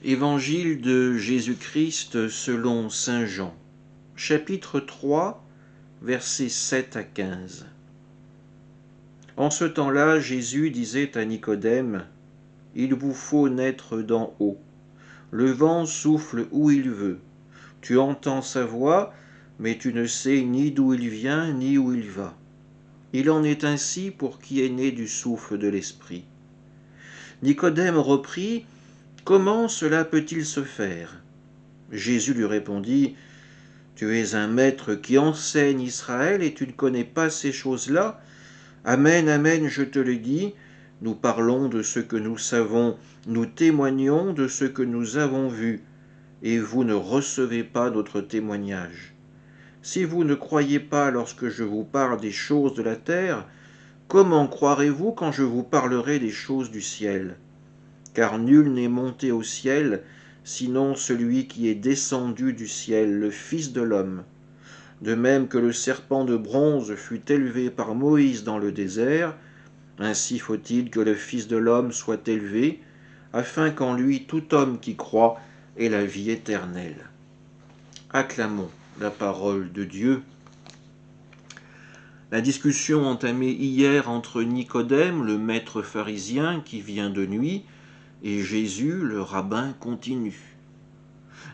Évangile de Jésus-Christ selon saint Jean, chapitre 3, versets 7 à 15. En ce temps-là, Jésus disait à Nicodème, « Il vous faut naître d'en haut. Le vent souffle où il veut. Tu entends sa voix, mais tu ne sais ni d'où il vient ni où il va. Il en est ainsi pour qui est né du souffle de l'Esprit. » Nicodème reprit, « Comment cela peut-il se faire ?» Jésus lui répondit, « Tu es un maître qui enseigne Israël et tu ne connais pas ces choses-là ? Amen, amen, je te le dis, nous parlons de ce que nous savons, nous témoignons de ce que nous avons vu, et vous ne recevez pas notre témoignage. Si vous ne croyez pas lorsque je vous parle des choses de la terre, comment croirez-vous quand je vous parlerai des choses du ciel ? Car nul n'est monté au ciel, sinon celui qui est descendu du ciel, le Fils de l'homme. De même que le serpent de bronze fut élevé par Moïse dans le désert, ainsi faut-il que le Fils de l'homme soit élevé, afin qu'en lui tout homme qui croit ait la vie éternelle. » Acclamons la parole de Dieu. La discussion entamée hier entre Nicodème, le maître pharisien qui vient de nuit, et Jésus, le rabbin, continue.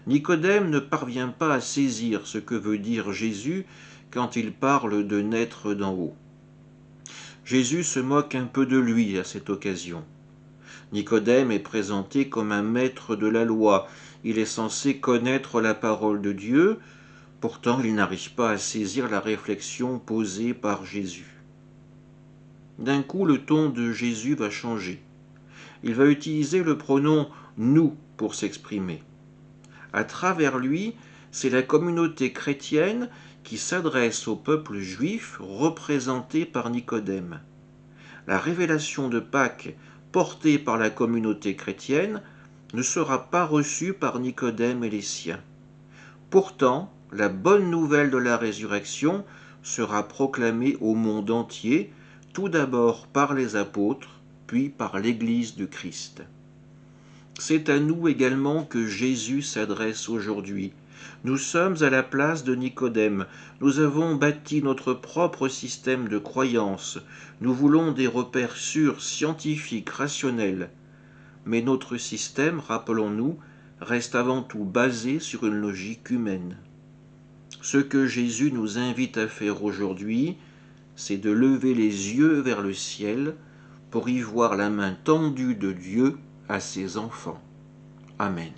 Nicodème ne parvient pas à saisir ce que veut dire Jésus quand il parle de naître d'en haut. Jésus se moque un peu de lui à cette occasion. Nicodème est présenté comme un maître de la loi. Il est censé connaître la parole de Dieu, pourtant il n'arrive pas à saisir la réflexion posée par Jésus. D'un coup, le ton de Jésus va changer. Il va utiliser le pronom « nous » pour s'exprimer. À travers lui, c'est la communauté chrétienne qui s'adresse au peuple juif représenté par Nicodème. La révélation de Pâques portée par la communauté chrétienne ne sera pas reçue par Nicodème et les siens. Pourtant, la bonne nouvelle de la résurrection sera proclamée au monde entier, tout d'abord par les apôtres, puis par l'Église du Christ. C'est à nous également que Jésus s'adresse aujourd'hui. Nous sommes à la place de Nicodème. Nous avons bâti notre propre système de croyance. Nous voulons des repères sûrs, scientifiques, rationnels. Mais notre système, rappelons-nous, reste avant tout basé sur une logique humaine. Ce que Jésus nous invite à faire aujourd'hui, c'est de lever les yeux vers le ciel pour y voir la main tendue de Dieu à ses enfants. Amen.